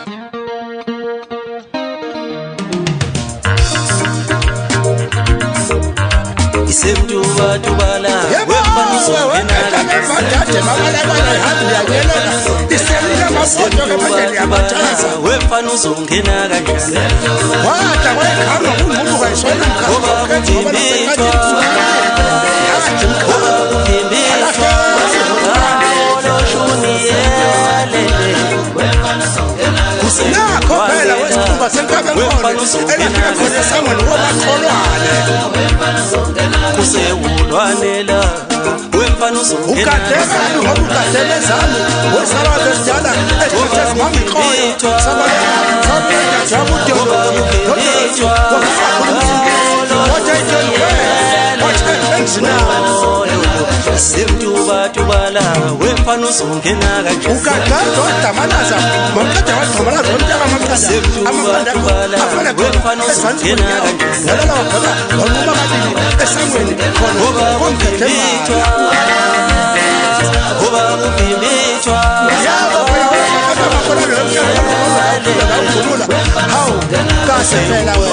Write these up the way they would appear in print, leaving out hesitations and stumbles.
Isemduba dubala wemfana uzongena kanjani wathi wayekhamba umuntu kayishona nakho phela wesikhumba senkabengqondo elafika khona esangweni wobatholwane kusewulwanela wemfana uzongena ukadekani ngoba ukadele zami wesala besidala esithethe zimamikhoyo sabeka jabudolo semduba dubala wemfana uzongena kanjani ukadada wadamalaza mamqeda wadamalaza umntaka mamqeda dubala wemfana uzongena kanjani nalala wakhona wanquba kabili esangweni khona komphethemba ngoba kuphimbithwa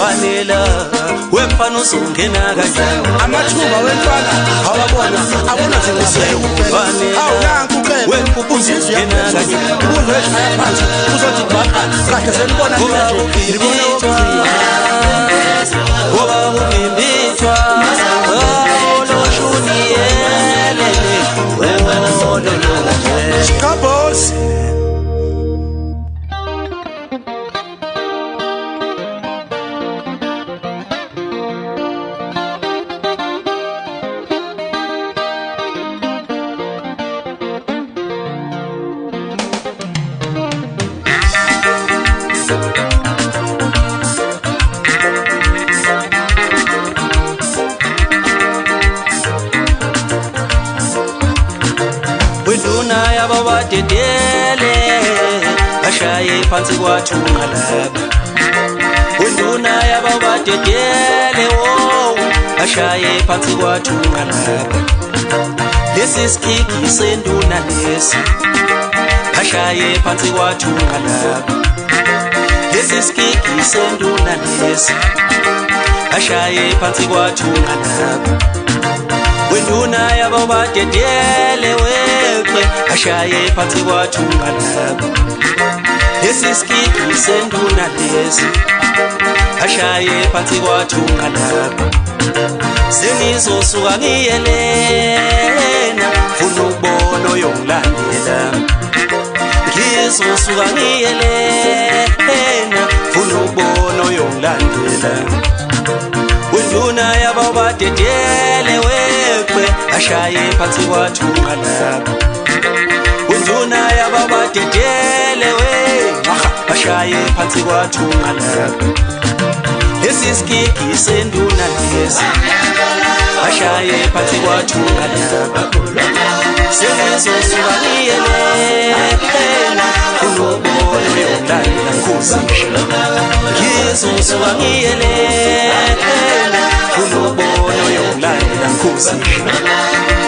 wanela wemfana uzongena kanjani amathuba wentwana awabona abona zingusewanela wempupuzizongena kanjani ubuzoyeshaya phansi uzothi bhaqa kahle selibona ngoba kuphimbithwa oloshuniyelele wewololo Scabos dedele ashaye phansi kwathunga lapha unduna yababa dedele wo ashaye phansi kwathunga lapha lesi sikiki senduna lesi ashaye phansi kwathunga lapha lesi sikiki senduna lesi ashaye phansi kwathunga lapha wenduna yababa dedele weqe ashaye phansi kwathunga lapha lesi sikiki senduna lesi ashaye phansi kwathunga lapha sengizosuka ngiyelena funa ukubona oyongilandela ngizosuka ngiyelena funa ukubona oyongilandela wenduna yababa dedele weqe ashaye phansi kwathunga lapha wenduna yababa dedele ashaye phansi kwathunga lapha lesi sikiki senduna lesi ashaye phansi kwathunga lapha sengizosuka ngiyelena funa ukubona oyongilandela Nkosi ngizosuka ngiyelena funa ukubona oyongilandela Nkosi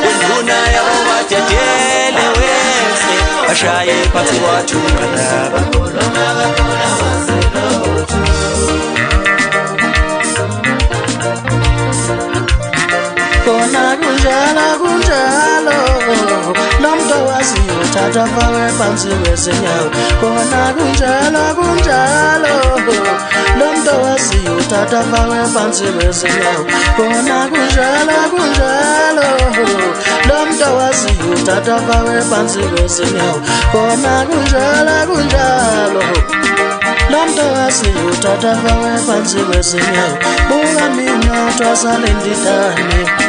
wenduna yababa dedele weqe ashaye phansi kwathunga lapha kona kunjalo nomntu waziyo uthatha fawe phansi kwezinyawo kona kunjalo nomntu waziyo uthatha fawe phansi kwezinyawo kona kunjalo nomntu waziyo uthatha fawe phansi kwezinyawo kona kunjalo nomntu waziyo uthatha fawe phansi kwezinyawo buka mina twasale ndidane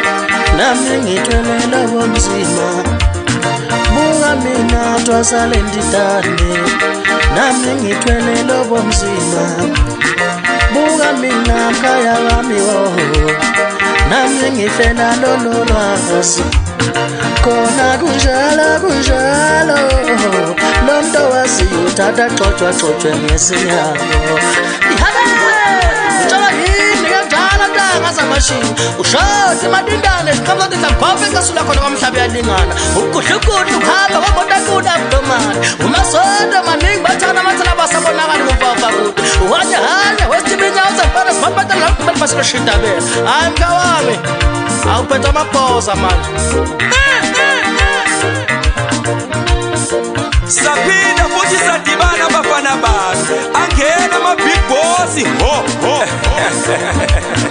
nami ngithwele bomzima buka mina twasale ndidane nami ngithwele bomzima buka mina khaya wami nami ngifela lolwazi kona kunjalo nomntu waziyo uthatha xotshwe ngesinyawo zamashini ushoti madindane siqhamuka izamkhophe esasula khona kwamhlaba yalingana ukudla ukuhamba wabotakuda abdomani umasondo maningi bathana amathana basabonakala masisho indaba hayi mkawami awuphethe amabhoza manje saphinda futhi sadibana abafana bakhe angena ama-big boss ho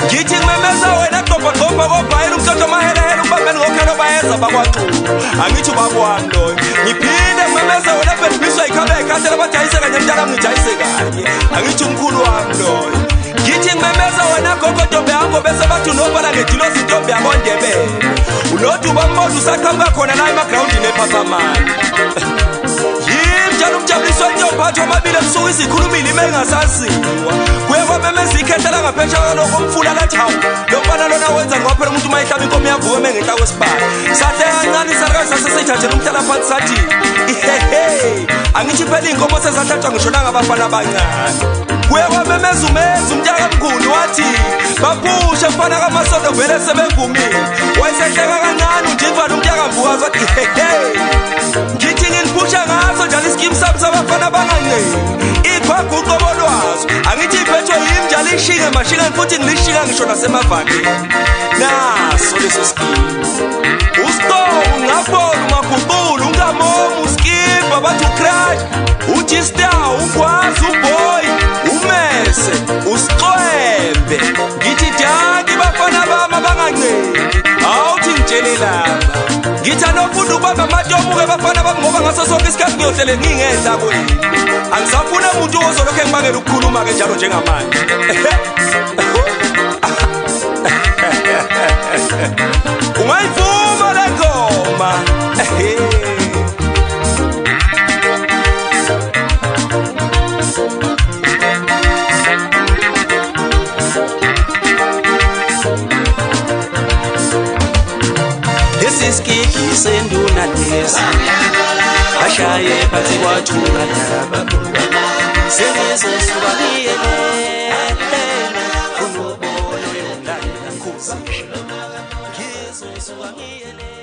ngithi ngimemeza wena gqobhagqobha kobhayela umtotho mahelehele ubambeni ngokhelo bayeza bakwaxulu angithi ubakwami loyo ngiphinde ngimemeza wena bendibiswa yikhabe ekhathela badayise kanye mntanami ngijayise kanye angithi umkhulu wami loyo ngithi ngimemeza wena gogodobhe yango bese bathi unobhala ngedilosi intombi yakondebele unoduba mbona usaqhamuka khona la emagrawundini ephaphamani njalo umjabuliswa inyomphathi wamabili ebusuku izikhulumile ime engasaziwa kuye kwamemeza ikhethela ngaphetsheya lokho umfula lathi hawu lokubana lona wenza ngowaphela umuntu uma ihlaba inkomo yavuka emengehla kwesibhali sathe kancane isarikazi saseseyithathela umhlalaphansi sathi ihehe angithi phela iy'nkomo sezahlatshwa ngisho nangabafana abancane kuye kwamemeza umenzi umntakamkhulu wathi baphushe mfana kamasondo vele sebevumile wayesehleka kancane unjingwana umntakamvukazi wathi hehe ngithi nginiphusha ngaso njalo isikimu sami sabafana banganceli ikhwaga uqobo lwazo angithi iphethwe yimi njalo ishinge mashinga futhi ngilishinga ngisho nasemavakeni naso leso skimu usitomu ngabona umagumbulu ungamomu uskipha bathi ucrash ujista ugwazi uboy umese usicwembe ngithi danki bafana bami abanganceli awuthi ngitshele laba ngithi anofunda ukubamba amatomuke bafana bami ngoba ngaso sonke isikhathi ngiyohlele ngingedla kwini angisafuna umuntu ozolokhu engibangela ukukhuluma-ke njalo njengamanje ungayivuma le ngoma lesisikiki senduna lesi ashaye phansi kwathula laba sengizosuka ngiyele unobolo yomlanda nkosi ngizosuka ngiyele